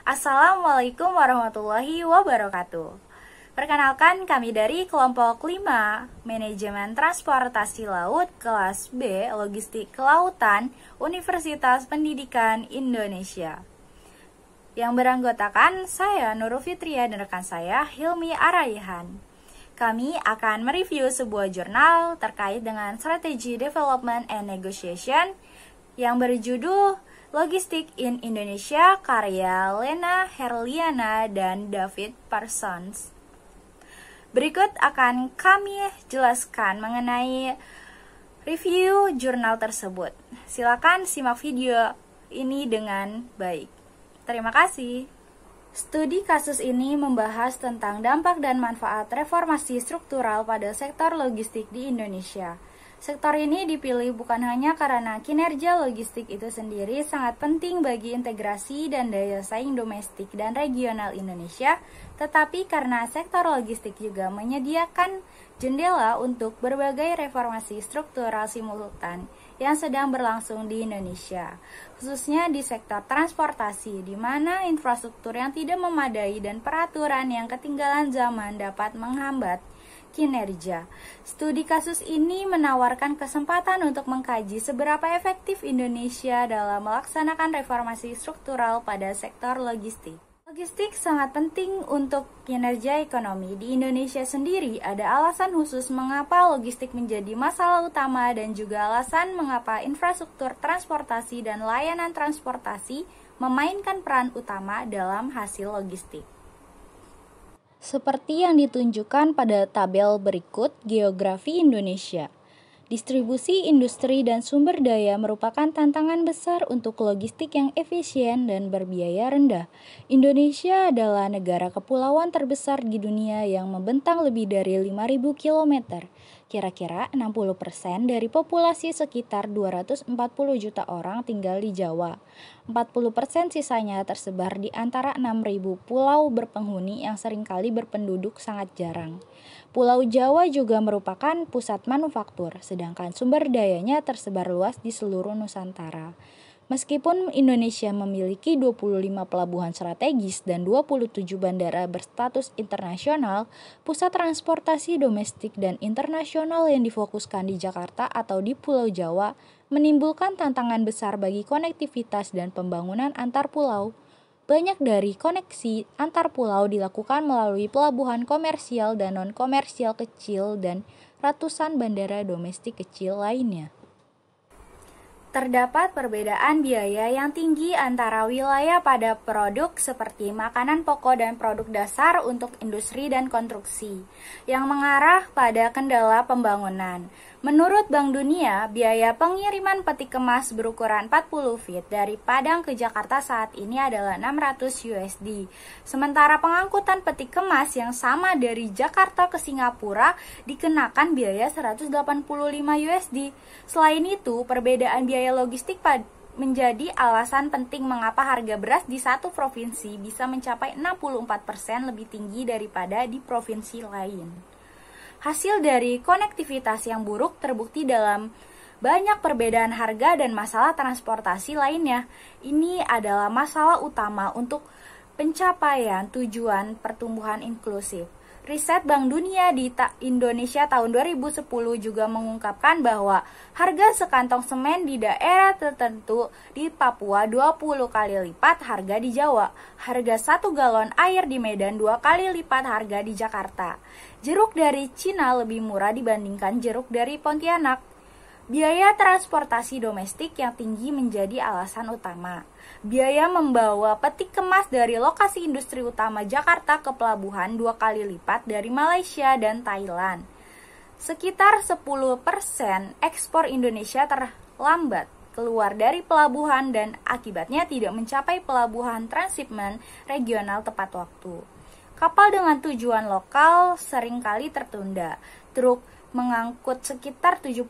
Assalamualaikum warahmatullahi wabarakatuh. Perkenalkan, kami dari kelompok 5 Manajemen Transportasi Laut kelas B Logistik Kelautan Universitas Pendidikan Indonesia, yang beranggotakan saya Nurul Fitria dan rekan saya Hilmi Araihan. Kami akan mereview sebuah jurnal terkait dengan Strategy Development and Negotiation yang berjudul Logistik in Indonesia karya Lena Herliana dan David Parsons. Berikut akan kami jelaskan mengenai review jurnal tersebut. Silakan simak video ini dengan baik. Terima kasih. Studi kasus ini membahas tentang dampak dan manfaat reformasi struktural pada sektor logistik di Indonesia. Sektor ini dipilih bukan hanya karena kinerja logistik itu sendiri sangat penting bagi integrasi dan daya saing domestik dan regional Indonesia, tetapi karena sektor logistik juga menyediakan jendela untuk berbagai reformasi struktural simultan yang sedang berlangsung di Indonesia, khususnya di sektor transportasi, di mana infrastruktur yang tidak memadai dan peraturan yang ketinggalan zaman dapat menghambat kinerja. Studi kasus ini menawarkan kesempatan untuk mengkaji seberapa efektif Indonesia dalam melaksanakan reformasi struktural pada sektor logistik. Logistik sangat penting untuk kinerja ekonomi. Di Indonesia sendiri ada alasan khusus mengapa logistik menjadi masalah utama dan juga alasan mengapa infrastruktur transportasi dan layanan transportasi memainkan peran utama dalam hasil logistik. Seperti yang ditunjukkan pada tabel berikut, geografi Indonesia. Distribusi industri dan sumber daya merupakan tantangan besar untuk logistik yang efisien dan berbiaya rendah. Indonesia adalah negara kepulauan terbesar di dunia yang membentang lebih dari 5.000 km. Kira-kira 60% dari populasi sekitar 240 juta orang tinggal di Jawa. 40% sisanya tersebar di antara 6.000 pulau berpenghuni yang seringkali berpenduduk sangat jarang. Pulau Jawa juga merupakan pusat manufaktur, sedangkan sumber dayanya tersebar luas di seluruh Nusantara. Meskipun Indonesia memiliki 25 pelabuhan strategis dan 27 bandara berstatus internasional, pusat transportasi domestik dan internasional yang difokuskan di Jakarta atau di Pulau Jawa menimbulkan tantangan besar bagi konektivitas dan pembangunan antar pulau. Banyak dari koneksi antar pulau dilakukan melalui pelabuhan komersial dan non-komersial kecil dan ratusan bandara domestik kecil lainnya. Terdapat perbedaan biaya yang tinggi antara wilayah pada produk seperti makanan pokok dan produk dasar untuk industri dan konstruksi, yang mengarah pada kendala pembangunan. Menurut Bank Dunia, biaya pengiriman peti kemas berukuran 40 feet dari Padang ke Jakarta saat ini adalah 600 USD. Sementara pengangkutan peti kemas yang sama dari Jakarta ke Singapura dikenakan biaya 185 USD. Selain itu, perbedaan biaya logistik menjadi alasan penting mengapa harga beras di satu provinsi bisa mencapai 64% lebih tinggi daripada di provinsi lain. Hasil dari konektivitas yang buruk terbukti dalam banyak perbedaan harga dan masalah transportasi lainnya. Ini adalah masalah utama untuk pencapaian tujuan pertumbuhan inklusif. Riset Bank Dunia di Indonesia tahun 2010 juga mengungkapkan bahwa harga sekantong semen di daerah tertentu di Papua 20 kali lipat harga di Jawa. Harga 1 galon air di Medan 2 kali lipat harga di Jakarta. Jeruk dari Cina lebih murah dibandingkan jeruk dari Pontianak. Biaya transportasi domestik yang tinggi menjadi alasan utama. Biaya membawa peti kemas dari lokasi industri utama Jakarta ke pelabuhan 2 kali lipat dari Malaysia dan Thailand. Sekitar 10% ekspor Indonesia terlambat keluar dari pelabuhan dan akibatnya tidak mencapai pelabuhan transshipment regional tepat waktu. Kapal dengan tujuan lokal seringkali tertunda. Truk mengangkut sekitar 70%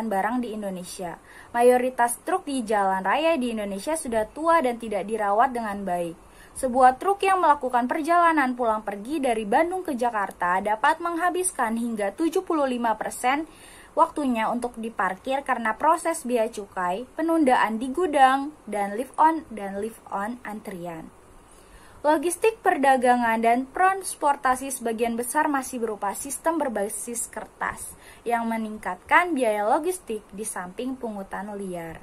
barang di Indonesia. Mayoritas truk di jalan raya di Indonesia sudah tua dan tidak dirawat dengan baik. Sebuah truk yang melakukan perjalanan pulang pergi dari Bandung ke Jakarta dapat menghabiskan hingga 75% waktunya untuk diparkir karena proses bea cukai, penundaan di gudang, dan lift on antrian. Logistik perdagangan dan transportasi sebagian besar masih berupa sistem berbasis kertas yang meningkatkan biaya logistik di samping pungutan liar.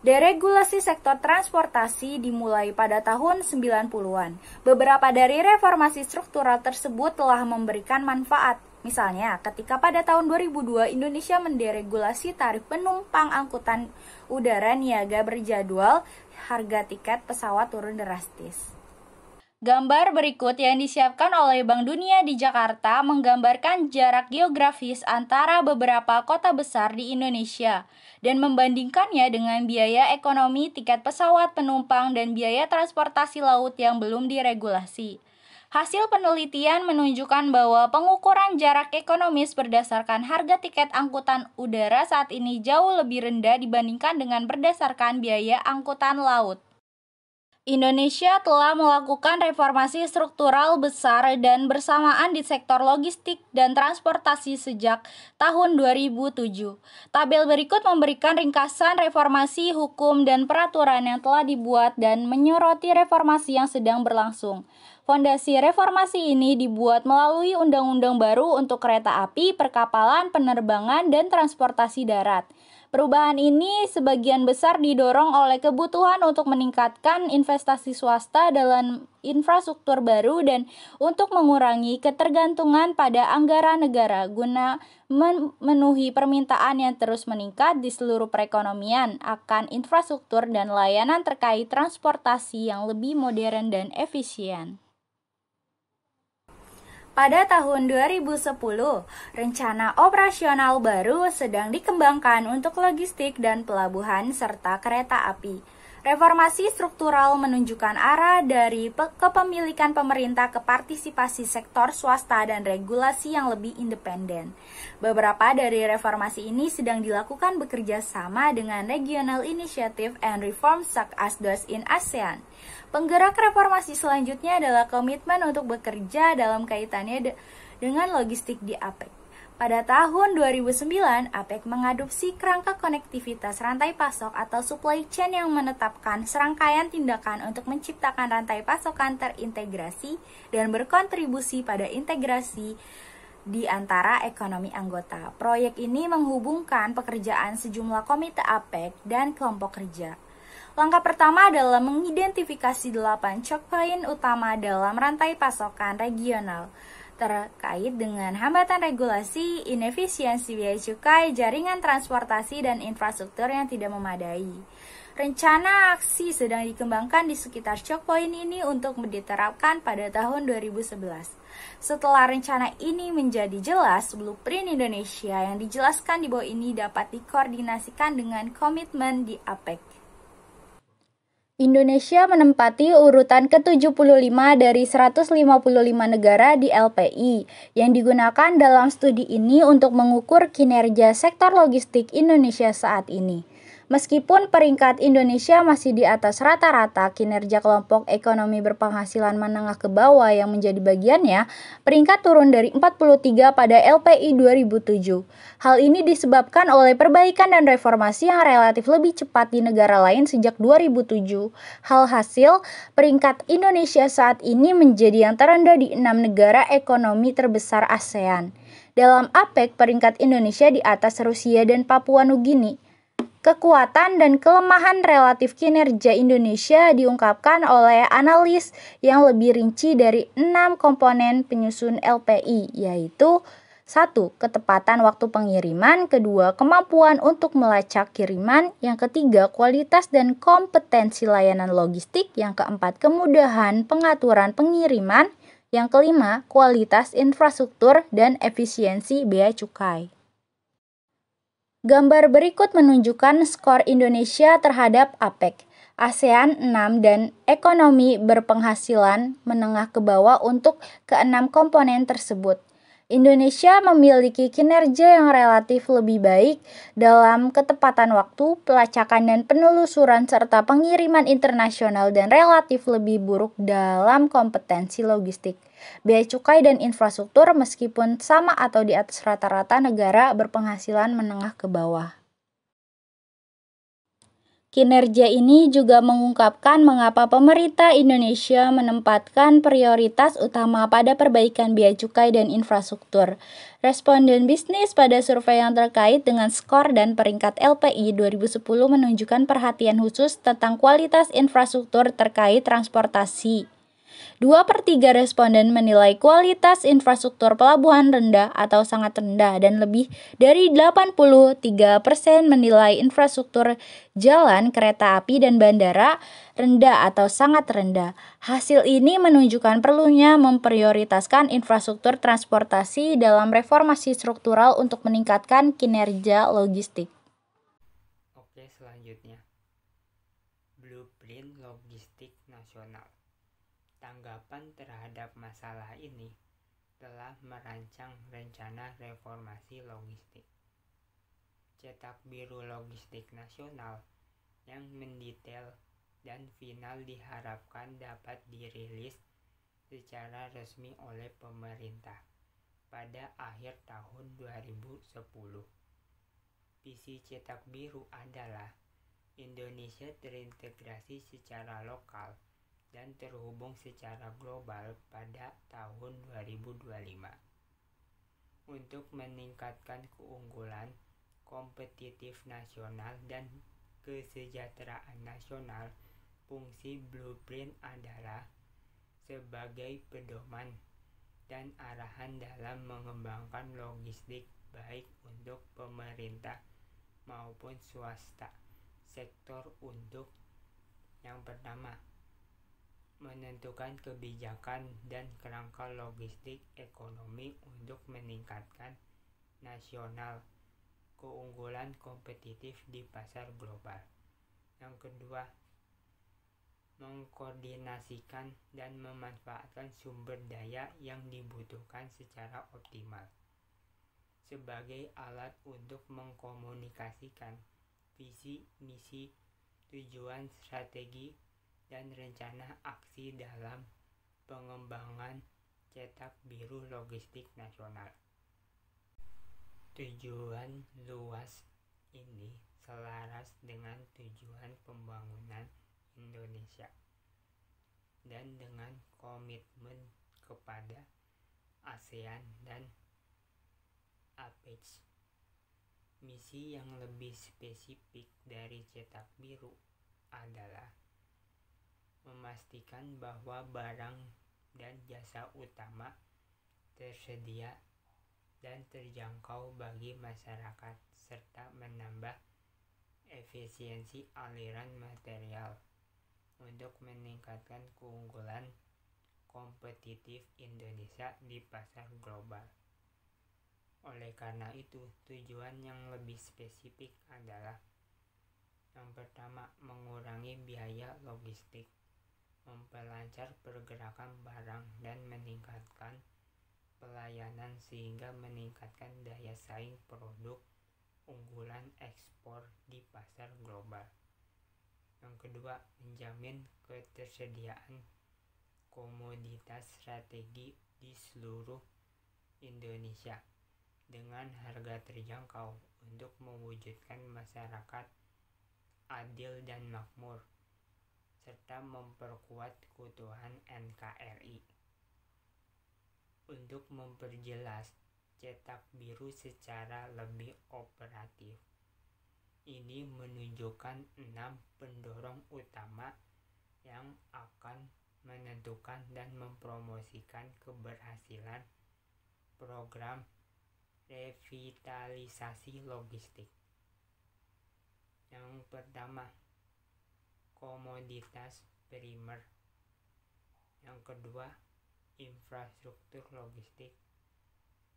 Deregulasi sektor transportasi dimulai pada tahun 90-an. Beberapa dari reformasi struktural tersebut telah memberikan manfaat. Misalnya, ketika pada tahun 2002 Indonesia menderegulasi tarif penumpang angkutan udara niaga berjadwal, harga tiket pesawat turun drastis. Gambar berikut yang disiapkan oleh Bank Dunia di Jakarta menggambarkan jarak geografis antara beberapa kota besar di Indonesia dan membandingkannya dengan biaya ekonomi tiket pesawat penumpang dan biaya transportasi laut yang belum diregulasi. Hasil penelitian menunjukkan bahwa pengukuran jarak ekonomis berdasarkan harga tiket angkutan udara saat ini jauh lebih rendah dibandingkan dengan berdasarkan biaya angkutan laut. Indonesia telah melakukan reformasi struktural besar dan bersamaan di sektor logistik dan transportasi sejak tahun 2007. Tabel berikut memberikan ringkasan reformasi hukum dan peraturan yang telah dibuat dan menyoroti reformasi yang sedang berlangsung. Fondasi reformasi ini dibuat melalui Undang-Undang baru untuk kereta api, perkapalan, penerbangan, dan transportasi darat. Perubahan ini sebagian besar didorong oleh kebutuhan untuk meningkatkan investasi swasta dalam infrastruktur baru dan untuk mengurangi ketergantungan pada anggaran negara guna memenuhi permintaan yang terus meningkat di seluruh perekonomian akan infrastruktur dan layanan terkait transportasi yang lebih modern dan efisien. Pada tahun 2010, rencana operasional baru sedang dikembangkan untuk logistik dan pelabuhan serta kereta api. Reformasi struktural menunjukkan arah dari kepemilikan pemerintah ke partisipasi sektor swasta dan regulasi yang lebih independen. Beberapa dari reformasi ini sedang dilakukan bekerja sama dengan Regional Initiative and Reform such as those in ASEAN. Penggerak reformasi selanjutnya adalah komitmen untuk bekerja dalam kaitannya dengan logistik di APEC. Pada tahun 2009, APEC mengadopsi kerangka konektivitas rantai pasok atau supply chain yang menetapkan serangkaian tindakan untuk menciptakan rantai pasokan terintegrasi dan berkontribusi pada integrasi di antara ekonomi anggota. Proyek ini menghubungkan pekerjaan sejumlah komite APEC dan kelompok kerja. Langkah pertama adalah mengidentifikasi 8 choke point utama dalam rantai pasokan regional terkait dengan hambatan regulasi, inefisiensi biaya cukai, jaringan transportasi, dan infrastruktur yang tidak memadai. Rencana aksi sedang dikembangkan di sekitar choke point ini untuk diterapkan pada tahun 2011. Setelah rencana ini menjadi jelas, blueprint Indonesia yang dijelaskan di bawah ini dapat dikoordinasikan dengan komitmen di APEC. Indonesia menempati urutan ke-75 dari 155 negara di LPI yang digunakan dalam studi ini untuk mengukur kinerja sektor logistik Indonesia saat ini. Meskipun peringkat Indonesia masih di atas rata-rata kinerja kelompok ekonomi berpenghasilan menengah ke bawah yang menjadi bagiannya, peringkat turun dari 43 pada LPI 2007. Hal ini disebabkan oleh perbaikan dan reformasi yang relatif lebih cepat di negara lain sejak 2007. Hasil, peringkat Indonesia saat ini menjadi yang terendah di 6 negara ekonomi terbesar ASEAN. Dalam APEC, peringkat Indonesia di atas Rusia dan Papua Nugini. Kekuatan dan kelemahan relatif kinerja Indonesia diungkapkan oleh analis yang lebih rinci dari 6 komponen penyusun LPI, yaitu 1. Ketepatan waktu pengiriman, kedua, kemampuan untuk melacak kiriman, yang ketiga, kualitas dan kompetensi layanan logistik, yang keempat, kemudahan pengaturan pengiriman, yang kelima, kualitas infrastruktur dan efisiensi bea cukai. Gambar berikut menunjukkan skor Indonesia terhadap APEC, ASEAN 6 dan ekonomi berpenghasilan menengah ke bawah untuk ke-6 komponen tersebut. Indonesia memiliki kinerja yang relatif lebih baik dalam ketepatan waktu, pelacakan dan penelusuran serta pengiriman internasional dan relatif lebih buruk dalam kompetensi logistik, bea cukai dan infrastruktur meskipun sama atau di atas rata-rata negara berpenghasilan menengah ke bawah. Kinerja ini juga mengungkapkan mengapa pemerintah Indonesia menempatkan prioritas utama pada perbaikan bea cukai dan infrastruktur. Responden bisnis pada survei yang terkait dengan skor dan peringkat LPI 2010 menunjukkan perhatian khusus tentang kualitas infrastruktur terkait transportasi. 2/3 responden menilai kualitas infrastruktur pelabuhan rendah atau sangat rendah dan lebih dari 83% menilai infrastruktur jalan, kereta api, dan bandara rendah atau sangat rendah. Hasil ini menunjukkan perlunya memprioritaskan infrastruktur transportasi dalam reformasi struktural untuk meningkatkan kinerja logistik. Oke, selanjutnya. Blueprint Logistik Nasional. Tanggapan terhadap masalah ini telah merancang rencana reformasi logistik. Cetak biru logistik nasional yang mendetail dan final diharapkan dapat dirilis secara resmi oleh pemerintah pada akhir tahun 2010. Visi cetak biru adalah Indonesia terintegrasi secara lokal dan terhubung secara global pada tahun 2025. Untuk meningkatkan keunggulan, kompetitif nasional, dan kesejahteraan nasional, fungsi blueprint adalah sebagai pedoman dan arahan dalam mengembangkan logistik baik untuk pemerintah maupun swasta sektor untuk yang pertama, menentukan kebijakan dan kerangka logistik ekonomi untuk meningkatkan nasional keunggulan kompetitif di pasar global. Yang kedua, mengkoordinasikan dan memanfaatkan sumber daya yang dibutuhkan secara optimal sebagai alat untuk mengkomunikasikan visi, misi, tujuan, strategi, dan rencana aksi dalam pengembangan cetak biru logistik nasional. Tujuan luas ini selaras dengan tujuan pembangunan Indonesia dan dengan komitmen kepada ASEAN dan APEC. Misi yang lebih spesifik dari cetak biru adalah memastikan bahwa barang dan jasa utama tersedia dan terjangkau bagi masyarakat serta menambah efisiensi aliran material untuk meningkatkan keunggulan kompetitif Indonesia di pasar global. Oleh karena itu, tujuan yang lebih spesifik adalah yang pertama, mengurangi biaya logistik, memperlancar pergerakan barang, dan meningkatkan pelayanan sehingga meningkatkan daya saing produk unggulan ekspor di pasar global. Yang kedua, menjamin ketersediaan komoditas strategi di seluruh Indonesia dengan harga terjangkau untuk mewujudkan masyarakat adil dan makmur serta memperkuat keutuhan NKRI. Untuk memperjelas cetak biru secara lebih operatif, ini menunjukkan 6 pendorong utama yang akan menentukan dan mempromosikan keberhasilan program revitalisasi logistik. Yang pertama, komoditas primer. Yang kedua, infrastruktur logistik.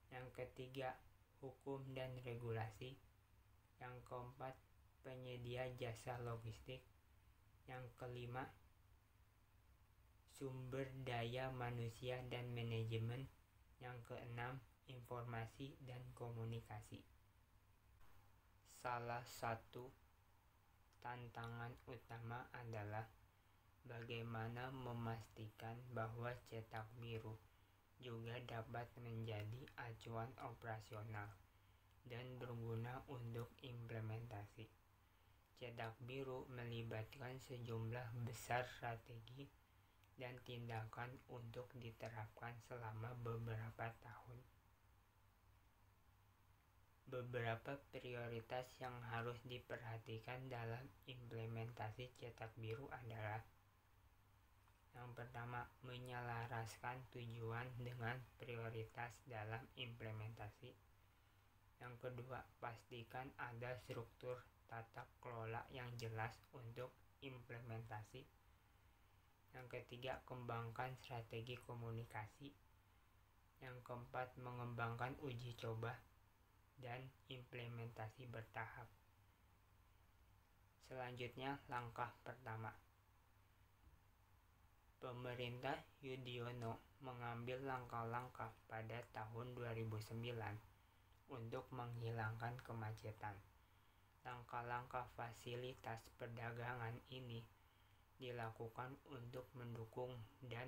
Yang ketiga, hukum dan regulasi. Yang keempat, penyedia jasa logistik. Yang kelima, sumber daya manusia dan manajemen. Yang keenam, informasi dan komunikasi. Salah satu tantangan utama adalah bagaimana memastikan bahwa cetak biru juga dapat menjadi acuan operasional dan berguna untuk implementasi. Cetak biru melibatkan sejumlah besar strategi dan tindakan untuk diterapkan selama beberapa tahun. Beberapa prioritas yang harus diperhatikan dalam implementasi cetak biru adalah: yang pertama, menyelaraskan tujuan dengan prioritas dalam implementasi. Yang kedua, pastikan ada struktur tata kelola yang jelas untuk implementasi. Yang ketiga, kembangkan strategi komunikasi. Yang keempat, mengembangkan uji coba dan implementasi bertahap. Selanjutnya, langkah pertama. Pemerintah Yudhoyono mengambil langkah-langkah pada tahun 2009 untuk menghilangkan kemacetan. Langkah-langkah fasilitas perdagangan ini dilakukan untuk mendukung dan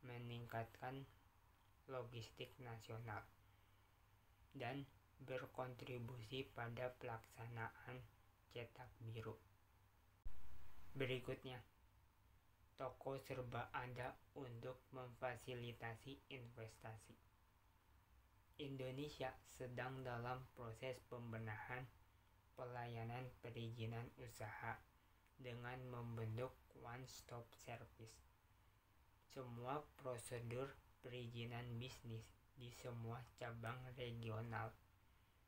meningkatkan logistik nasional dan berkontribusi pada pelaksanaan cetak biru. Berikutnya, toko serba ada untuk memfasilitasi investasi. Indonesia sedang dalam proses pembenahan pelayanan perizinan usaha dengan membentuk one-stop service. Semua prosedur perizinan bisnis di semua cabang regional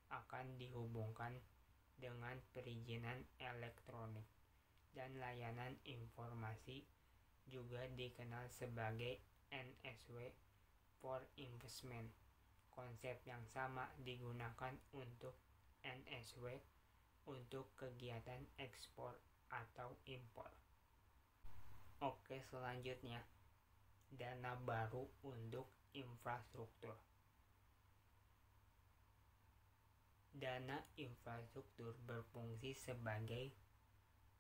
akan dihubungkan dengan perizinan elektronik, dan layanan informasi juga dikenal sebagai NSW for Investment. Konsep yang sama digunakan untuk NSW untuk kegiatan ekspor atau impor. Oke, selanjutnya, dana baru untuk infrastruktur. Dana infrastruktur berfungsi sebagai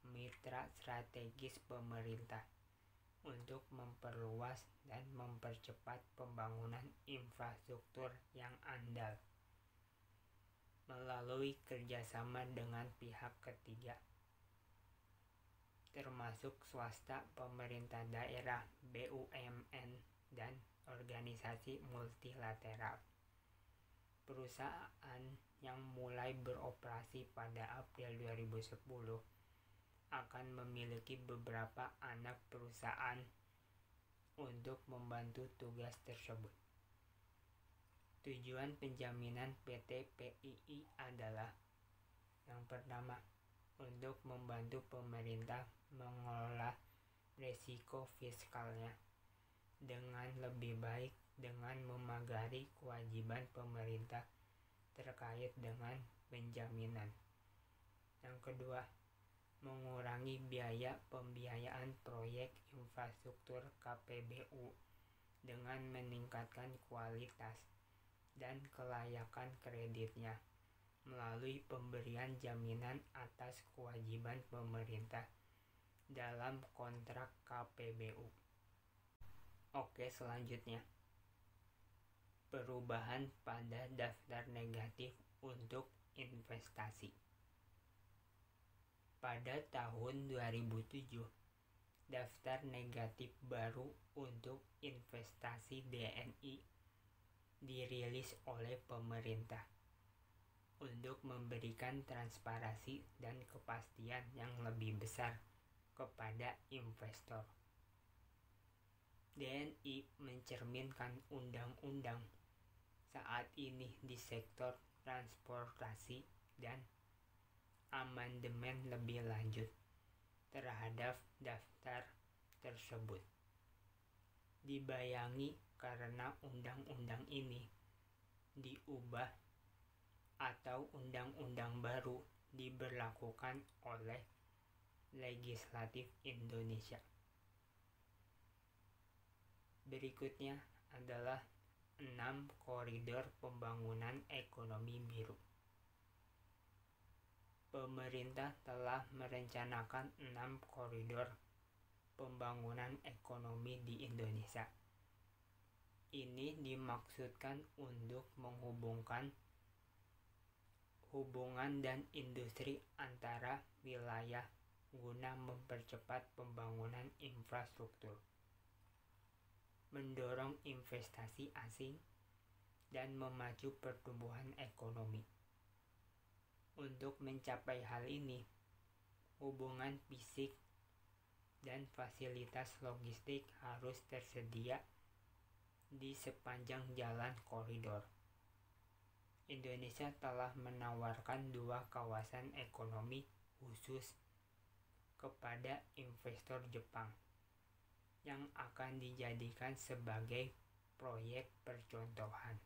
mitra strategis pemerintah untuk memperluas dan mempercepat pembangunan infrastruktur yang andal melalui kerjasama dengan pihak ketiga, termasuk swasta, pemerintah daerah, BUMN, dan organisasi multilateral. Perusahaan yang mulai beroperasi pada April 2010 akan memiliki beberapa anak perusahaan untuk membantu tugas tersebut. Tujuan penjaminan PT PII adalah: yang pertama, untuk membantu pemerintah mengelola risiko fiskalnya dengan lebih baik dengan memagari kewajiban pemerintah terkait dengan penjaminan. Yang kedua, mengurangi biaya pembiayaan proyek infrastruktur KPBU dengan meningkatkan kualitas dan kelayakan kreditnya melalui pemberian jaminan atas kewajiban pemerintah dalam kontrak KPBU. Oke, selanjutnya, perubahan pada daftar negatif untuk investasi. Pada tahun 2007, daftar negatif baru untuk investasi DNI dirilis oleh pemerintah untuk memberikan transparansi dan kepastian yang lebih besar kepada investor. DNI mencerminkan undang-undang saat ini di sektor transportasi dan amandemen lebih lanjut terhadap daftar tersebut. Dibayangi karena undang-undang ini diubah atau undang-undang baru diberlakukan oleh legislatif Indonesia. Berikutnya adalah 6 koridor pembangunan ekonomi biru. Pemerintah telah merencanakan 6 koridor pembangunan ekonomi di Indonesia. Ini dimaksudkan untuk menghubungkan hubungan dan industri antara wilayah guna mempercepat pembangunan infrastruktur, mendorong investasi asing, dan memacu pertumbuhan ekonomi. Untuk mencapai hal ini, hubungan fisik dan fasilitas logistik harus tersedia di sepanjang jalan koridor. Indonesia telah menawarkan 2 kawasan ekonomi khusus kepada investor Jepang yang akan dijadikan sebagai proyek percontohan.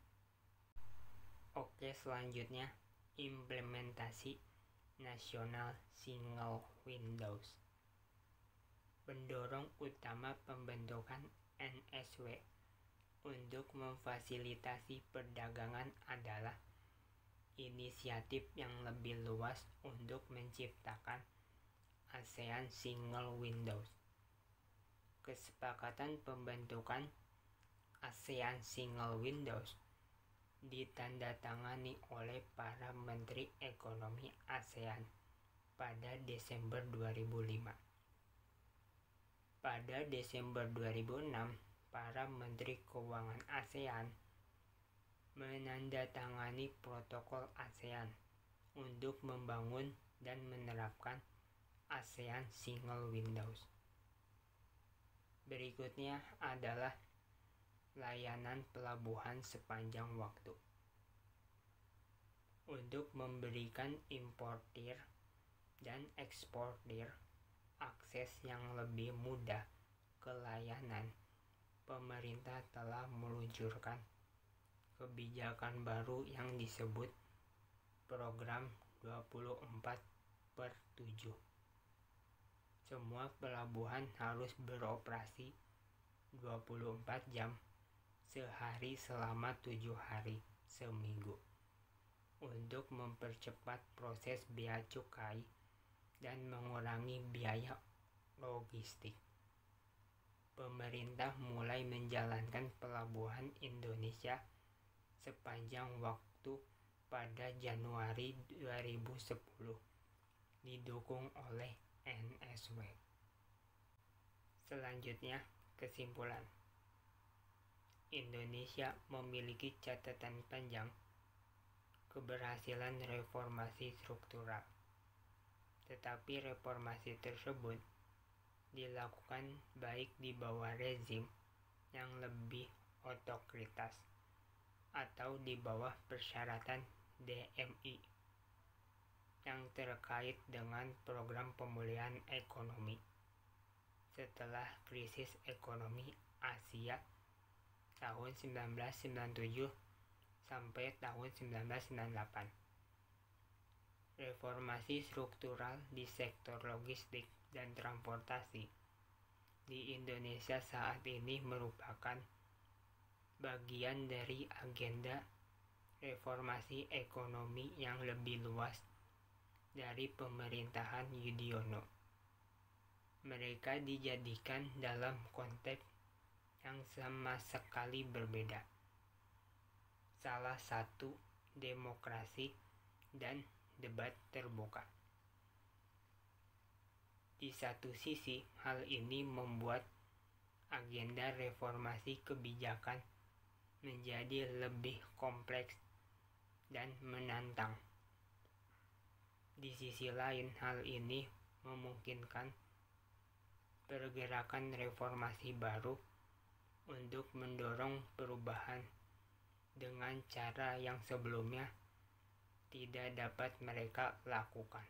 Oke, selanjutnya implementasi National Single Windows. Pendorong utama pembentukan NSW untuk memfasilitasi perdagangan adalah inisiatif yang lebih luas untuk menciptakan ASEAN Single Windows. Kesepakatan pembentukan ASEAN Single Windows ditandatangani oleh para Menteri Ekonomi ASEAN pada Desember 2005. Pada Desember 2006, para Menteri Keuangan ASEAN menandatangani protokol ASEAN untuk membangun dan menerapkan ASEAN Single Windows. Berikutnya adalah layanan pelabuhan sepanjang waktu. Untuk memberikan importir dan eksportir akses yang lebih mudah ke layanan, pemerintah telah meluncurkan kebijakan baru yang disebut Program 24/7. Semua pelabuhan harus beroperasi 24 jam sehari selama 7 hari seminggu untuk mempercepat proses bea cukai dan mengurangi biaya logistik. Pemerintah mulai menjalankan pelabuhan Indonesia sepanjang waktu pada Januari 2010, didukung oleh NSW. Selanjutnya, kesimpulan. Indonesia memiliki catatan panjang keberhasilan reformasi struktural, tetapi reformasi tersebut dilakukan baik di bawah rezim yang lebih otoritas atau di bawah persyaratan DMI yang terkait dengan program pemulihan ekonomi setelah krisis ekonomi Asia tahun 1997 sampai tahun 1998. Reformasi struktural di sektor logistik dan transportasi di Indonesia saat ini merupakan bagian dari agenda reformasi ekonomi yang lebih luas dari pemerintahan Yudhoyono. Mereka dijadikan dalam konteks yang sama sekali berbeda. Salah satu, demokrasi dan debat terbuka. Di satu sisi, hal ini membuat agenda reformasi kebijakan menjadi lebih kompleks dan menantang. Di sisi lain, hal ini memungkinkan pergerakan reformasi baru untuk mendorong perubahan dengan cara yang sebelumnya tidak dapat mereka lakukan.